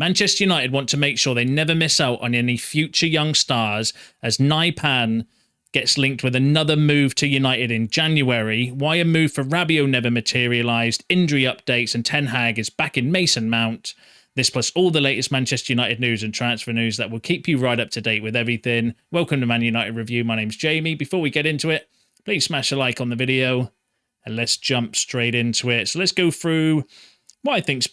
Manchester United want to make sure they never miss out on any future young stars, as Nypan gets linked with another move to United in January. Why a move for Rabiot never materialised, injury updates, and Ten Hag is back in Mason Mount. This plus all the latest Manchester United news and transfer news that will keep you right up to date with everything. Welcome to Man United Review. My name's Jamie. Before we get into it, please smash a like on the video and let's jump straight into it. So let's go through what I think's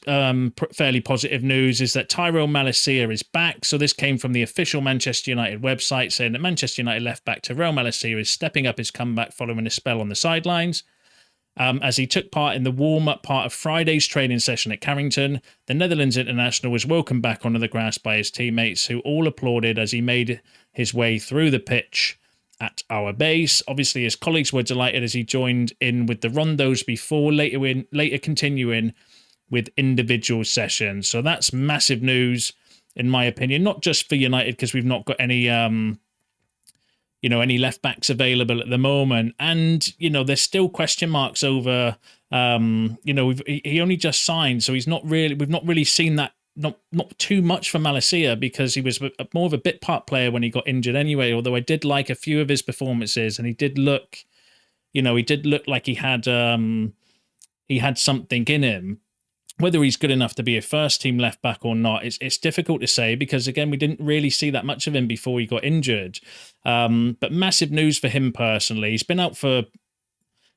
fairly positive news is that Tyrell Malacia is back. So this came from the official Manchester United website saying that Manchester United left-back Tyrell Malacia is stepping up his comeback following a spell on the sidelines. As he took part in the warm-up part of Friday's training session at Carrington, the Netherlands international was welcomed back onto the grass by his teammates, who all applauded as he made his way through the pitch at our base. Obviously, his colleagues were delighted as he joined in with the rondos before later continuing with individual sessions. So that's massive news, in my opinion, not just for United, because we've not got any any left backs available at the moment, and there's still question marks over he only just signed, so we've not really seen that, not too much from Malacia, because he was more of a bit part player when he got injured anyway, although I did like a few of his performances, and he did look like he had something in him. Whether he's good enough to be a first-team left-back or not, it's difficult to say, because, again, we didn't really see that much of him before he got injured. But massive news for him personally. He's been out for,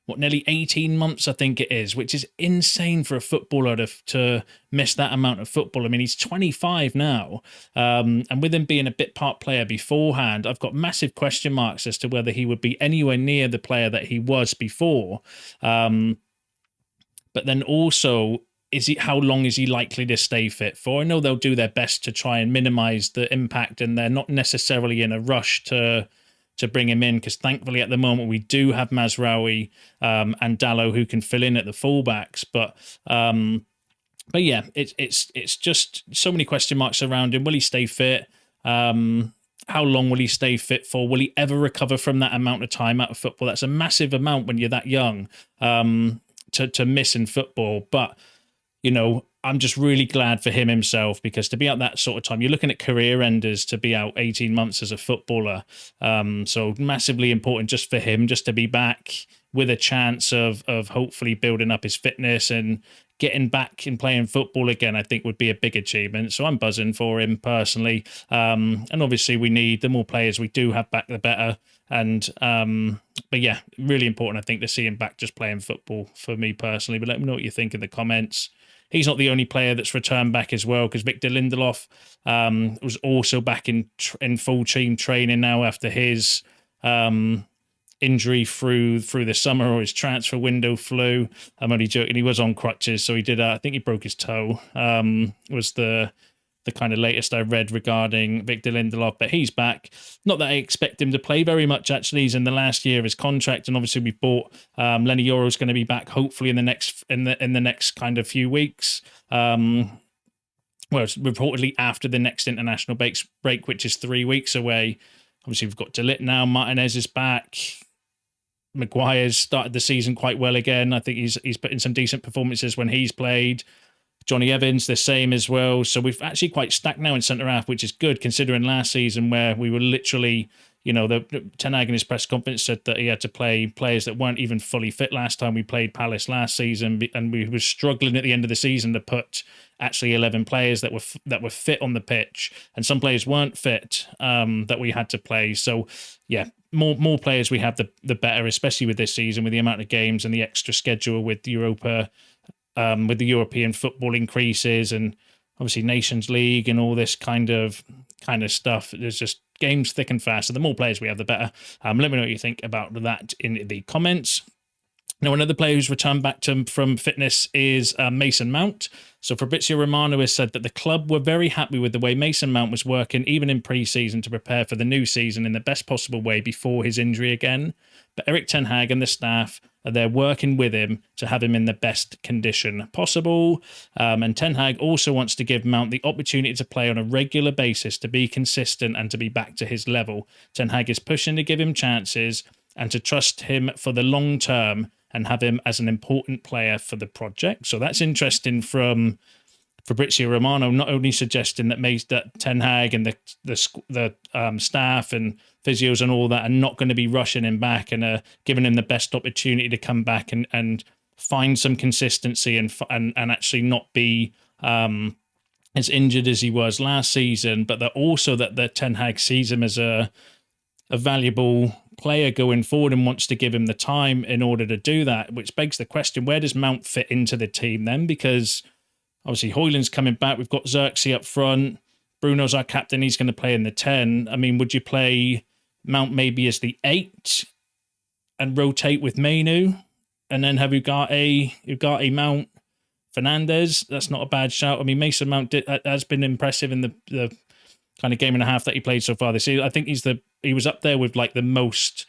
nearly 18 months, I think it is, which is insane for a footballer to miss that amount of football. I mean, he's 25 now, and with him being a bit part player beforehand, I've got massive question marks as to whether he would be anywhere near the player that he was before. But then also, how long is he likely to stay fit for? I know they'll do their best to try and minimise the impact, and they're not necessarily in a rush to bring him in, because thankfully at the moment we do have Mazraoui and Dalot who can fill in at the fullbacks. But yeah, it's just so many question marks around him. Will he stay fit? How long will he stay fit for? Will he ever recover from that amount of time out of football? That's a massive amount when you're that young to miss in football. But I'm just really glad for him himself, because to be out that sort of time, you're looking at career enders to be out 18 months as a footballer. So massively important just for him, just to be back with a chance of hopefully building up his fitness and getting back and playing football again, I think would be a big achievement. So I'm buzzing for him personally. And obviously we need, the more players we do have back, the better. And but yeah, really important, I think, to see him back just playing football for me personally. But let me know what you think in the comments. He's not the only player that's returned back as well, because Victor Lindelof was also back in full team training now after his injury through the summer, or his transfer window flu. I'm only joking. He was on crutches, so he did. I think he broke his toe. Was the kind of latest I read regarding Victor Lindelof, but he's back. Not that I expect him to play very much, actually. He's in the last year of his contract, and obviously we've bought Lenny Yoro's going to be back hopefully in the next kind of few weeks. Well, it's reportedly after the next international break, which is 3 weeks away. Obviously we've got De Ligt now. Martinez is back. Maguire's started the season quite well again. I think he's put in some decent performances when he's played. Johnny Evans, the same as well. So we've actually quite stacked now in centre-half, which is good considering last season where we were literally, the Ten Hag in his press conference said that he had to play players that weren't even fully fit last time we played Palace last season, and we were struggling at the end of the season to put actually 11 players that were fit on the pitch, and some players weren't fit that we had to play. So yeah, more players we have, the better, especially with this season, with the amount of games and the extra schedule with Europa. With the European football increases and obviously Nations League and all this kind of stuff, there's just games thick and fast. So the more players we have, the better. Let me know what you think about that in the comments. Now, another player who's returned back from fitness is Mason Mount. So Fabrizio Romano has said that the club were very happy with the way Mason Mount was working, even in pre-season, to prepare for the new season in the best possible way before his injury again. But Erik Ten Hag and the staff are there working with him to have him in the best condition possible. And Ten Hag also wants to give Mount the opportunity to play on a regular basis, to be consistent and to be back to his level. Ten Hag is pushing to give him chances and to trust him for the long term and have him as an important player for the project. So that's interesting from Fabrizio Romano not only suggesting that Ten Hag and the staff and physios and all that are not going to be rushing him back and giving him the best opportunity to come back and find some consistency and actually not be as injured as he was last season, but that Ten Hag sees him as a valuable player going forward and wants to give him the time in order to do that, which begs the question, where does Mount fit into the team then? Because obviously Højlund's coming back, we've got Xerxes up front, Bruno's our captain, he's going to play in the 10. I mean, would you play Mount maybe as the 8 and rotate with Mainu and then have Ugarte, Mount, Fernandez? That's not a bad shout. I mean, Mason Mount has been impressive in the kind of game and a half that he played so far this season. I think he was up there with like the most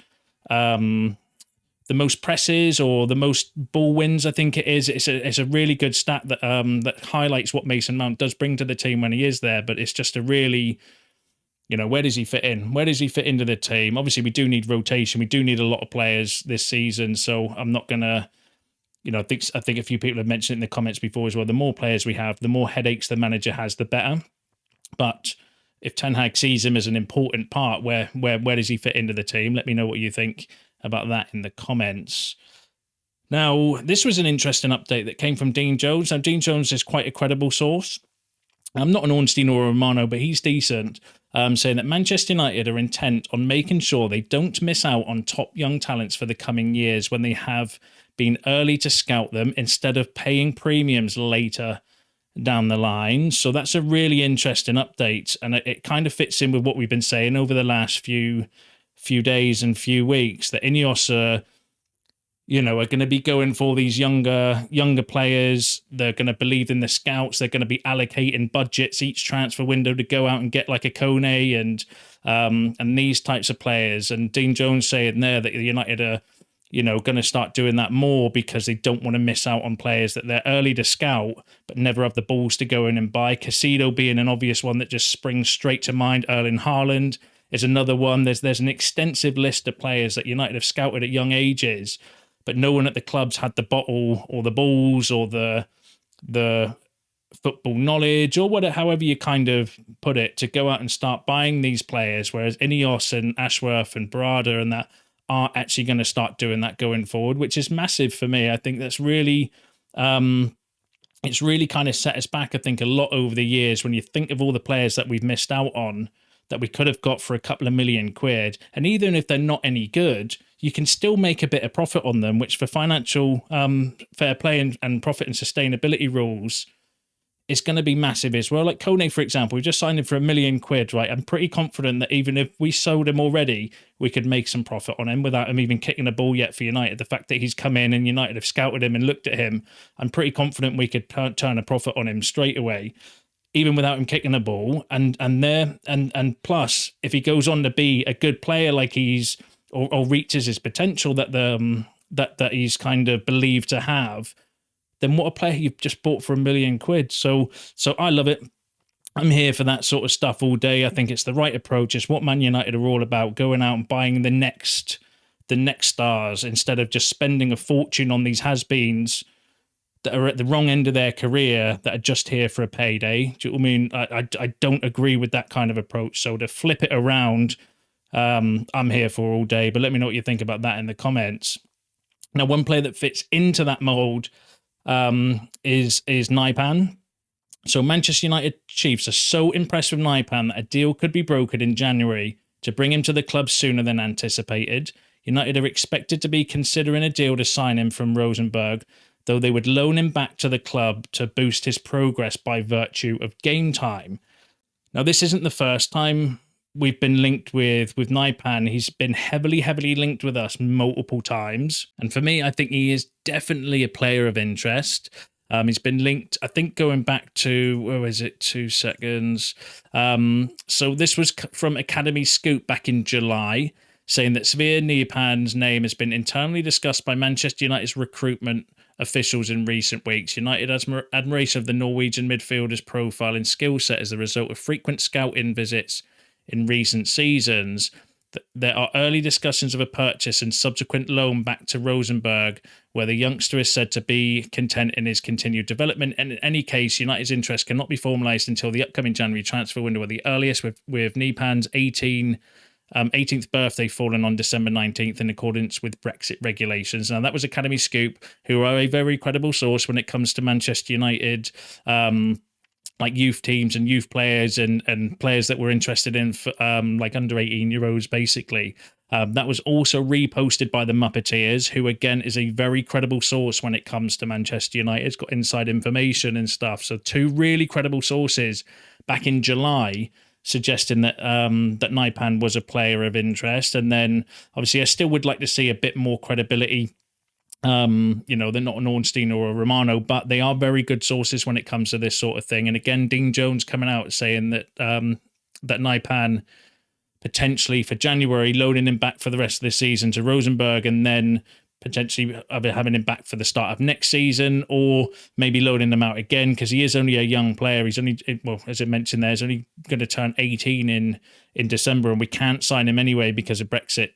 presses or the most ball wins. I think it is. It's a really good stat that highlights what Mason Mount does bring to the team when he is there. But it's just a really, where does he fit in? Where does he fit into the team? Obviously, we do need rotation. We do need a lot of players this season. So I'm not gonna. I think a few people have mentioned it in the comments before as well. The more players we have, the more headaches the manager has, the better. But if Ten Hag sees him as an important part, where does he fit into the team? Let me know what you think about that in the comments. Now, this was an interesting update that came from Dean Jones. Now, Dean Jones is quite a credible source. I'm not an Ornstein or a Romano, but he's decent, saying that Manchester United are intent on making sure they don't miss out on top young talents for the coming years when they have been early to scout them instead of paying premiums later down the line. So that's a really interesting update, and it kind of fits in with what we've been saying over the last few days and few weeks, that Ineos are going to be going for these younger players. They're going to believe in the scouts. They're going to be allocating budgets each transfer window to go out and get like a Kone and these types of players. And Dean Jones saying there that United are going to start doing that more because they don't want to miss out on players that they're early to scout but never have the balls to go in and buy. Casido being an obvious one that just springs straight to mind. Erling Haaland is another one. There's an extensive list of players that United have scouted at young ages, but no one at the clubs had the bottle or the balls or the football knowledge or whatever, however you kind of put it, to go out and start buying these players, whereas Ineos and Ashworth and Barada and that are actually going to start doing that going forward, which is massive for me. I think that's really, it's really kind of set us back, I think, a lot over the years when you think of all the players that we've missed out on that we could have got for a couple of million quid. And even if they're not any good, you can still make a bit of profit on them, which for financial fair play and profit and sustainability rules is going to be massive as well. Like Kone, for example, we just signed him for £1 million, right? I'm pretty confident that even if we sold him already, we could make some profit on him without him even kicking a ball yet for United. The fact that he's come in and United have scouted him and looked at him, I'm pretty confident we could turn a profit on him straight away, even without him kicking a ball. And plus, if he goes on to be a good player like he's or reaches his potential that he's kind of believed to have, then what a player you've just bought for £1 million. So I love it. I'm here for that sort of stuff all day. I think it's the right approach. It's what Man United are all about, going out and buying the next stars instead of just spending a fortune on these has-beens that are at the wrong end of their career that are just here for a payday. Do you know what I mean? I don't agree with that kind of approach. So to flip it around, I'm here for all day. But let me know what you think about that in the comments. Now, one player that fits into that mold is Nypan. So Manchester United Chiefs are so impressed with Nypan that a deal could be brokered in January to bring him to the club sooner than anticipated. United are expected to be considering a deal to sign him from Rosenborg, though they would loan him back to the club to boost his progress by virtue of game time. Now, this isn't the first time we've been linked with Nypan. He's been heavily linked with us multiple times. And for me, I think he is definitely a player of interest. He's been linked, I think, going back to, where is it? 2 seconds. So this was from Academy Scoop back in July, saying that Sverre Nypan's name has been internally discussed by Manchester United's recruitment officials in recent weeks. United's admiration of the Norwegian midfielder's profile and skill set as a result of frequent scouting visits in recent seasons. There are early discussions of a purchase and subsequent loan back to Rosenborg, where the youngster is said to be content in his continued development. And in any case, United's interest cannot be formalised until the upcoming January transfer window at the earliest, with Nypan's 18th birthday falling on December 19th in accordance with Brexit regulations. Now, that was Academy Scoop, who are a very credible source when it comes to Manchester United, like youth teams and youth players and players that we're interested in, like under 18 Euros, basically. That was also reposted by the Muppeteers, who again is a very credible source when it comes to Manchester United. It's got inside information and stuff. So 2 really credible sources back in July suggesting that that Nypan was a player of interest. And then obviously I still would like to see a bit more credibility. They're not an Ornstein or a Romano, but they are very good sources when it comes to this sort of thing. And again, Dean Jones coming out saying that that Nypan potentially for January, loading him back for the rest of the season to Rosenborg, and then potentially having him back for the start of next season, or maybe loading him out again, because he is only a young player. He's only, well, as I mentioned there, he's only going to turn 18 in December, and we can't sign him anyway because of Brexit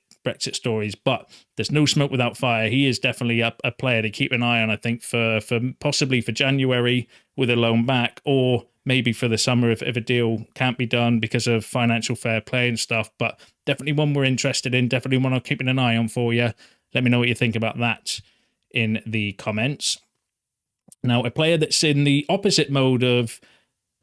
stories. But there's no smoke without fire. He is definitely a player to keep an eye on, I think, for possibly for January with a loan back, or maybe for the summer if a deal can't be done because of financial fair play and stuff. But definitely one we're interested in, definitely one I'm keeping an eye on for you. Let me know what you think about that in the comments. Now, a player that's in the opposite mode of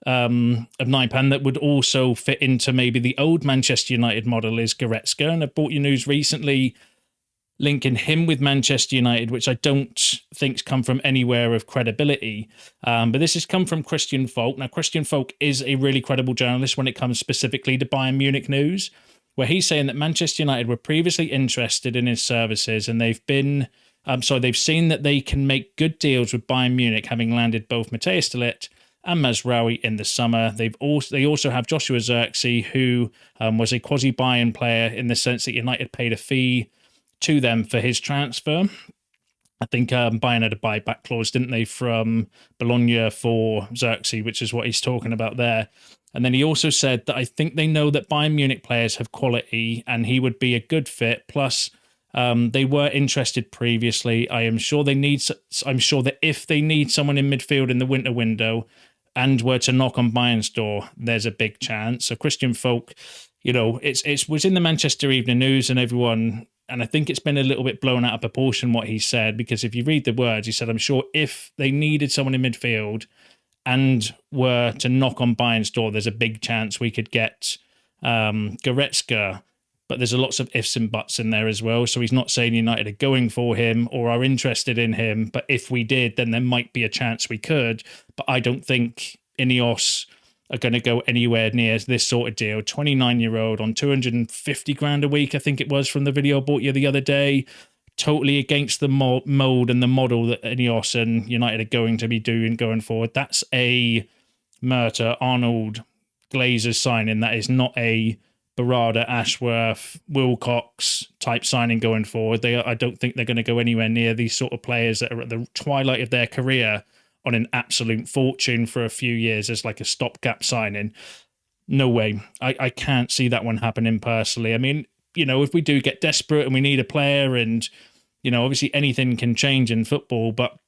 Nypan that would also fit into maybe the old Manchester United model is Goretzka, and I brought you news recently linking him with Manchester United, which I don't think's come from anywhere of credibility. But this has come from Christian Falk. Now, Christian Falk is a really credible journalist when it comes specifically to Bayern Munich news, where he's saying that Manchester United were previously interested in his services, and they've seen that they can make good deals with Bayern Munich, having landed both Matthias de Ligt and Mazraoui in the summer. They also have Joshua Zirkzee, who was a quasi-Bayern player in the sense that United paid a fee to them for his transfer. I think Bayern had a buyback clause, didn't they, from Bologna for Zirkzee, which is what he's talking about there. And then he also said that I think they know that Bayern Munich players have quality and he would be a good fit. Plus, they were interested previously. I'm sure that if they need someone in midfield in the winter window and were to knock on Bayern's door, there's a big chance. So Christian Falk, it was in the Manchester Evening News and everyone, and I think it's been a little bit blown out of proportion what he said, because if you read the words, he said, I'm sure if they needed someone in midfield and were to knock on Bayern's door, there's a big chance we could get Goretzka. But there's lots of ifs and buts in there as well. So he's not saying United are going for him or are interested in him. But if we did, then there might be a chance we could. But I don't think Ineos are going to go anywhere near this sort of deal. 29-year-old on 250 grand a week, I think it was, from the video I bought you the other day. Totally against the mold and the model that Ineos and United are going to be doing going forward. That's a Murta, Arnold, Glazers signing. That is not a Barada, Ashworth, Wilcox type signing going forward. I don't think they're going to go anywhere near these sort of players that are at the twilight of their career on an absolute fortune for a few years as like a stopgap signing. No way. I can't see that one happening personally. I mean, if we do get desperate and we need a player, and, obviously anything can change in football, but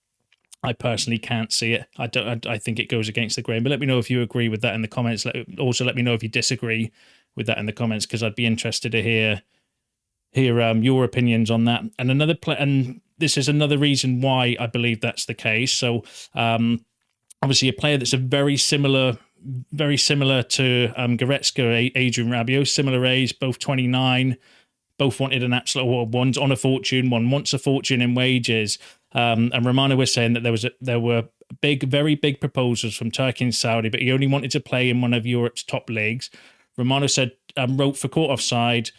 I personally can't see it. I think it goes against the grain. But let me know if you agree with that in the comments. Also, let me know if you disagree with that in the comments, because I'd be interested to hear your opinions on that. And and this is another reason why I believe that's the case. So, obviously, a player that's very similar to Goretzka, Adrian Rabiot, similar age, both 29. Both wanted an absolute, or one's on a fortune, one wants a fortune in wages. And Romano was saying that there were very big proposals from Turkey and Saudi, but he only wanted to play in one of Europe's top leagues. Romano said, wrote for Court Offside,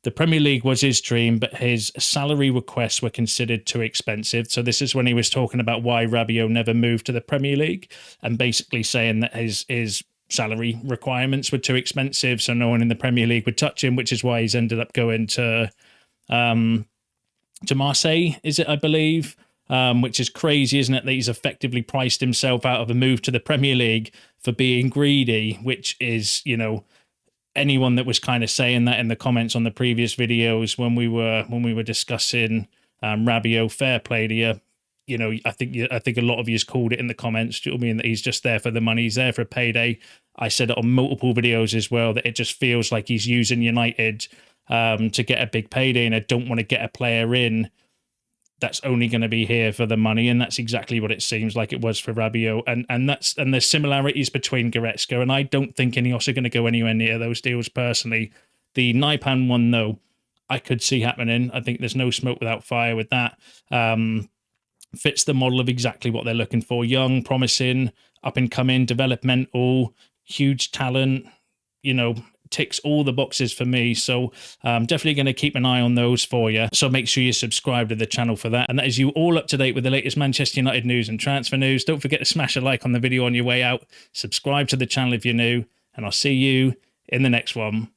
the Premier League was his dream, but his salary requests were considered too expensive. So this is when he was talking about why Rabiot never moved to the Premier League, and basically saying that his salary requirements were too expensive, so no one in the Premier League would touch him, which is why he's ended up going to Marseille, is it, I believe, which is crazy, isn't it, that he's effectively priced himself out of a move to the Premier League for being greedy, which is, anyone that was kind of saying that in the comments on the previous videos when we were discussing Rabiot, fair play to you. You know, I think a lot of you's called it in the comments. Do you know what I mean? That he's just there for the money. He's there for a payday. I said it on multiple videos as well, that it just feels like he's using United to get a big payday, and I don't want to get a player in that's only going to be here for the money. And that's exactly what it seems like it was for Rabiot. And there's similarities between Goretzka, and I don't think Ineos are going to go anywhere near those deals personally. The Nypan one, though, I could see happening. I think there's no smoke without fire with that. Fits the model of exactly what they're looking for. Young, promising, up and coming, developmental, huge talent, you know, ticks all the boxes for me. So definitely going to keep an eye on those for you. So make sure you subscribe to the channel for that. And that is you all up to date with the latest Manchester United news and transfer news. Don't forget to smash a like on the video on your way out. Subscribe to the channel if you're new, and I'll see you in the next one.